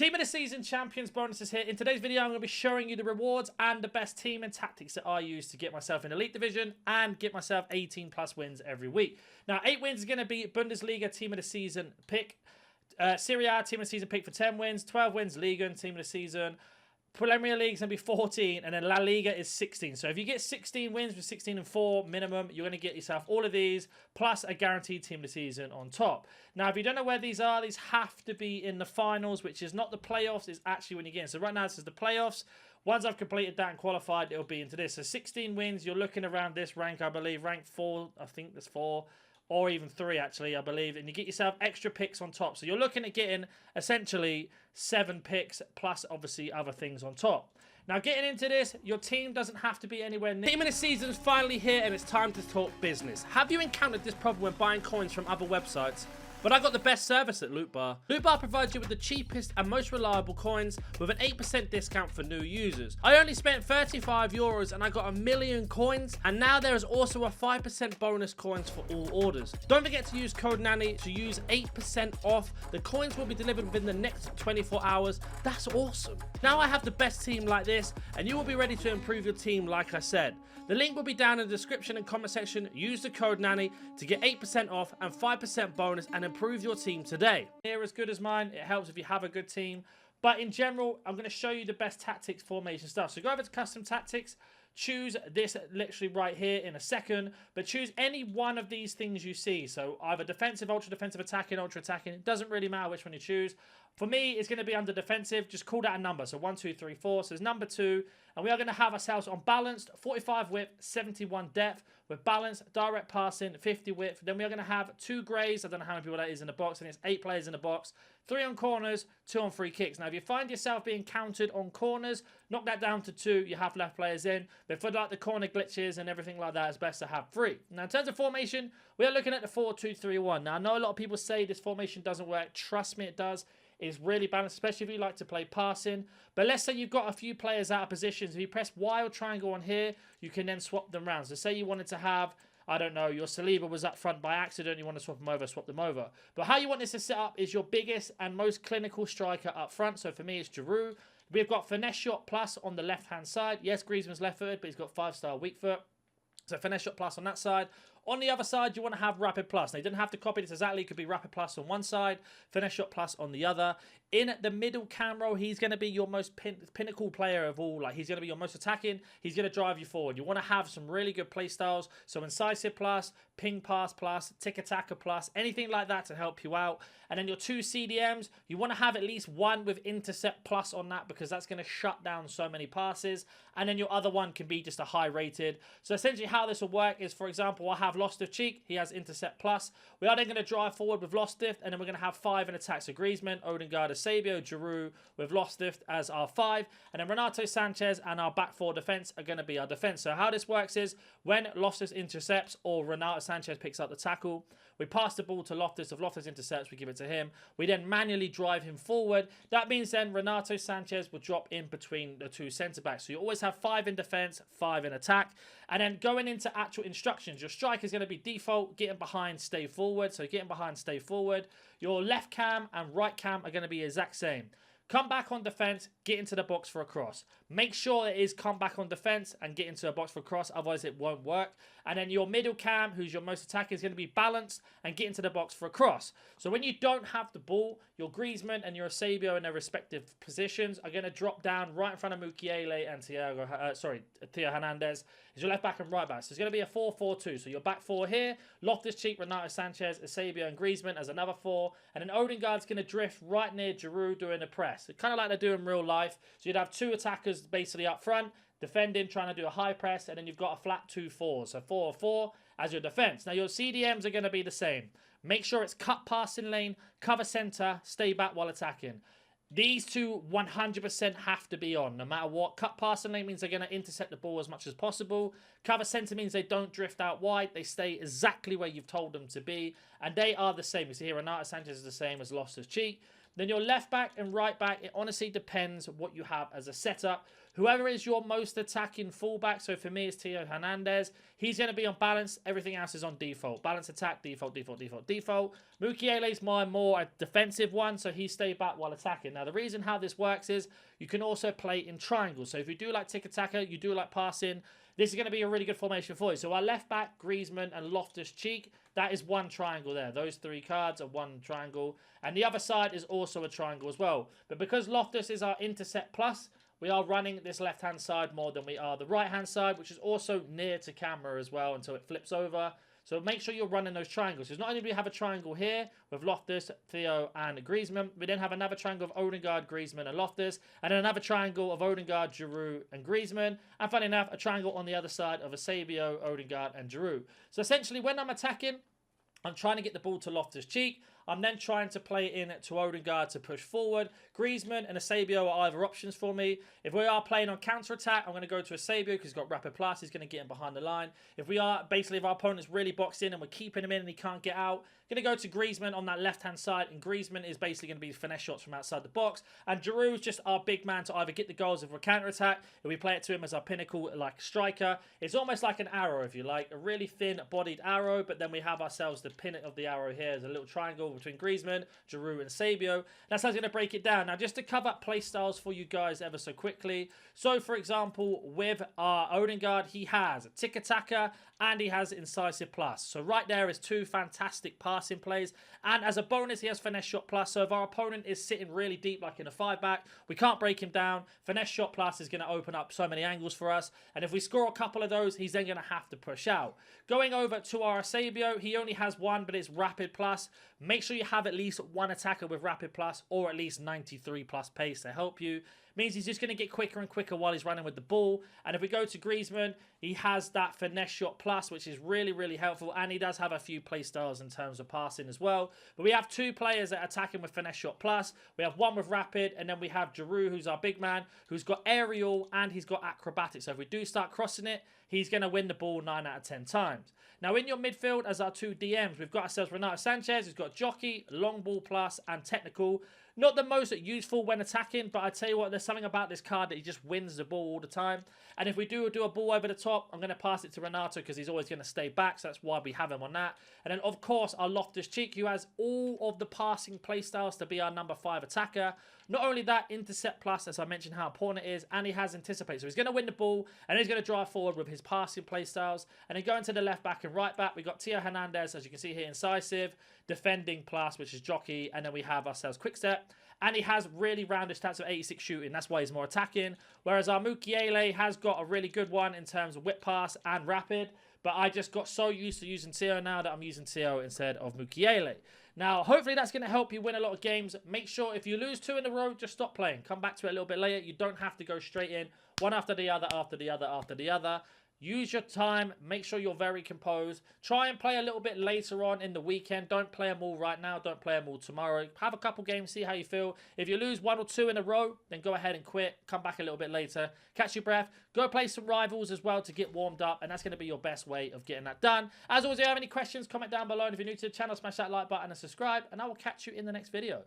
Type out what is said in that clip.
Team of the Season Champions bonuses here. In today's video, I'm going to be showing you the rewards and the best team and tactics that I use to get myself in Elite Division and get myself 18 plus wins every week. Now, 8 wins is going to be Bundesliga Team of the Season pick. Serie A Team of the Season pick for 10 wins. 12 wins, Liga Team of the Season. Premier League is going to be 14, and then La Liga is 16. So if you get 16 wins with 16 and 4 minimum, you're going to get yourself all of these, plus a guaranteed Team of the Season on top. Now, if you don't know where these are, these have to be in the finals, which is not the playoffs, it's actually when you get in. So right now, this is the playoffs. Once I've completed that and qualified, it'll be into this. So 16 wins, you're looking around this rank, I believe. Rank 4, I think there's 4. Or even 3, actually, I believe. And you get yourself extra picks on top. So you're looking at getting, essentially, 7 picks, plus, obviously, other things on top. Now, getting into this, your team doesn't have to be anywhere near. Team of the Season is finally here, and it's time to talk business. Have you encountered this problem when buying coins from other websites? But I got the best service at Loot Bar. Loot Bar provides you with the cheapest and most reliable coins with an 8% discount for new users. I only spent 35 euros and I got 1 million coins, and now there is also a 5% bonus coins for all orders. Don't forget to use code NANNY to use 8% off. The coins will be delivered within the next 24 hours. That's awesome. Now I have the best team like this, and you will be ready to improve your team like I said. The link will be down in the description and comment section. Use the code NANNY to get 8% off and 5% bonus and improve your team today. They're as good as mine. It helps if you have a good team. But in general, I'm going to show you the best tactics, formation stuff. So go over to custom tactics. Choose this literally right here in a second, but choose any one of these things you see. So either defensive, ultra defensive, attacking, ultra attacking. It doesn't really matter which one you choose. For me, it's going to be under defensive. Just call that a number. So 1, 2, 3, 4. So it's number 2. And we are going to have ourselves on balanced, 45 width, 71 depth. With balanced, direct passing, 50 width. Then we are going to have 2 greys. I don't know how many people that is in the box. I think it's 8 players in the box. 3 on corners, 2 on free kicks. Now, if you find yourself being counted on corners, knock that down to 2. You have left players in. But for like the corner glitches and everything like that, it's best to have 3. Now, in terms of formation, we are looking at the 4-2-3-1. Now, I know a lot of people say this formation doesn't work. Trust me, it does. It's really balanced, especially if you like to play passing. But let's say you've got a few players out of positions. If you press Y or triangle on here, you can then swap them around. So say you wanted to have, I don't know, your Saliba was up front by accident. You want to swap them over, swap them over. But how you want this to set up is your biggest and most clinical striker up front. So for me, it's Giroud. We've got Finesse Shot Plus on the left-hand side. Yes, Griezmann's left-footed, but he's got 5-star weak foot. So Finesse Shot Plus on that side. On the other side, you want to have Rapid Plus. Now, you don't have to copy this exactly. It could be Rapid Plus on one side, Finesse Shot Plus on the other. In the middle cam role, he's going to be your most pinnacle player of all. Like, he's going to be your most attacking. He's going to drive you forward. You want to have some really good play styles. So Incisive Plus, Ping Pass Plus, Tick Attacker Plus, anything like that to help you out. And then your 2 CDMs, you want to have at least one with Intercept Plus on that because that's going to shut down so many passes. And then your other one can be just a high rated. So essentially how this will work is, for example, I have Lost of Cheek. He has Intercept Plus. We are then going to drive forward with Loststift, and then we're going to have 5 in attack. So Griezmann, Odegaard, Eusebio, Giroud with Loststift as our 5. And then Renato Sanchez and our back 4 defense are going to be our defense. So how this works is when Loftus intercepts or Renato Sanchez picks up the tackle, we pass the ball to Loftus. If Loftus intercepts, we give it to him. We then manually drive him forward. That means then Renato Sanchez will drop in between the 2 centre-backs. So you always have 5 in defence, 5 in attack. And then going into actual instructions, your strike is going to be default, getting behind, stay forward. So getting behind, stay forward. Your left cam and right cam are going to be the exact same. Come back on defense, get into the box for a cross. Make sure it is come back on defense and get into a box for a cross, otherwise it won't work. And then your middle cam, who's your most attacker, is going to be balanced and get into the box for a cross. So when you don't have the ball, your Griezmann and your Eusebio in their respective positions are going to drop down right in front of Mukiele and Theo Hernandez. Is your left back and right back. So it's going to be a 4-4-2. So your back 4 here, Loftus-Cheek, Renato Sanchez, Eusebio and Griezmann as another 4. And then Odegaard's going to drift right near Giroud doing the press. It's kind of like they do in real life. So you'd have 2 attackers basically up front, defending, trying to do a high press, and then you've got a flat 2-4. So 4-4 as your defense. Now your CDMs are going to be the same. Make sure it's cut passing lane, cover center, stay back while attacking. These 2 100% have to be on, no matter what. Cut passing lane means they're going to intercept the ball as much as possible. Cover center means they don't drift out wide. They stay exactly where you've told them to be. And they are the same. You see here, Renato Sanchez is the same as Loftus-Cheek. Then your left back and right back, it honestly depends what you have as a setup. Whoever is your most attacking fullback, so for me it's Theo Hernandez, he's going to be on balance. Everything else is on default. Balance attack, default, default, default, default. Mukiele is my more defensive one, so he stay back while attacking. Now, the reason how this works is you can also play in triangles. So if you do like tiki-taka, you do like passing, this is going to be a really good formation for you. So our left back, Griezmann and Loftus-Cheek, that is one triangle there. Those three cards are one triangle. And the other side is also a triangle as well. But because Loftus is our intercept plus, we are running this left-hand side more than we are the right-hand side, which is also near to camera as well until it flips over. So make sure you're running those triangles. Because not only do we have a triangle here with Loftus, Theo, and Griezmann, we then have another triangle of Odegaard, Griezmann, and Loftus, and then another triangle of Odegaard, Giroud, and Griezmann, and funny enough, a triangle on the other side of Eusebio, Odegaard, and Giroud. So essentially, when I'm attacking, I'm trying to get the ball to Loftus-Cheek. I'm then trying to play in to Odegaard to push forward. Griezmann and Eusebio are either options for me. If we are playing on counter-attack, I'm going to go to Eusebio because he's got rapid plus. He's going to get him behind the line. If we are, basically, if our opponent's really boxed in and we're keeping him in and he can't get out, going to go to Griezmann on that left-hand side. And Griezmann is basically going to be finesse shots from outside the box. And Giroud is just our big man to either get the goals if we're counter-attack. If we play it to him as our pinnacle, like striker. It's almost like an arrow, if you like. A really thin-bodied arrow. But then we have ourselves the pin of the arrow here as a little triangle between Griezmann, Giroud, and Sabio. That's how I'm going to break it down. Now, just to cover play styles for you guys ever so quickly. So, for example, with our Odegaard, he has tiki-taka and he has incisive plus. So right there is two fantastic passing plays. And as a bonus, he has finesse shot plus. So if our opponent is sitting really deep, like in a 5-back, we can't break him down. Finesse shot plus is going to open up so many angles for us. And if we score a couple of those, he's then going to have to push out. Going over to our Sabio, he only has one, but it's rapid plus. Make sure you have at least one attacker with rapid plus or at least 93 plus pace to help you. Means he's just going to get quicker and quicker while he's running with the ball. And if we go to Griezmann, he has that finesse shot plus, which is really, really helpful. And he does have a few play styles in terms of passing as well. But we have two players that attack him with finesse shot plus. We have one with rapid, and then we have Giroud, who's our big man, who's got aerial and he's got acrobatics. So if we do start crossing it, he's going to win the ball 9 out of 10 times. Now, in your midfield, as our two DMs, we've got ourselves Renato Sanchez, who's got jockey, long ball plus, and technical. Not the most useful when attacking, but I tell you what, there's something about this card that he just wins the ball all the time. And if we do a ball over the top, I'm going to pass it to Renato because he's always going to stay back, so that's why we have him on that. And then, of course, our Loftus-Cheek, who has all of the passing playstyles to be our number 5 attacker. Not only that, intercept plus, as I mentioned how important it is, and he has anticipate. So he's going to win the ball, and he's going to drive forward with his passing playstyles. And then going to the left back and right back, we've got Theo Hernandez, as you can see here, incisive, defending plus, which is jockey, and then we have ourselves quick step. And he has really rounded stats of 86 shooting. That's why he's more attacking. Whereas our Mukiele has got a really good one in terms of whip pass and rapid. But I just got so used to using Theo now that I'm using Theo instead of Mukiele. Now, hopefully that's going to help you win a lot of games. Make sure if you lose 2 in a row, just stop playing. Come back to it a little bit later. You don't have to go straight in. One after the other, after the other, after the other. Use your time. Make sure you're very composed. Try and play a little bit later on in the weekend. Don't play them all right now. Don't play them all tomorrow. Have a couple games. See how you feel. If you lose 1 or 2 in a row, then go ahead and quit. Come back a little bit later. Catch your breath. Go play some rivals as well to get warmed up. And that's going to be your best way of getting that done. As always, if you have any questions, comment down below. And if you're new to the channel, smash that like button and subscribe. And I will catch you in the next video.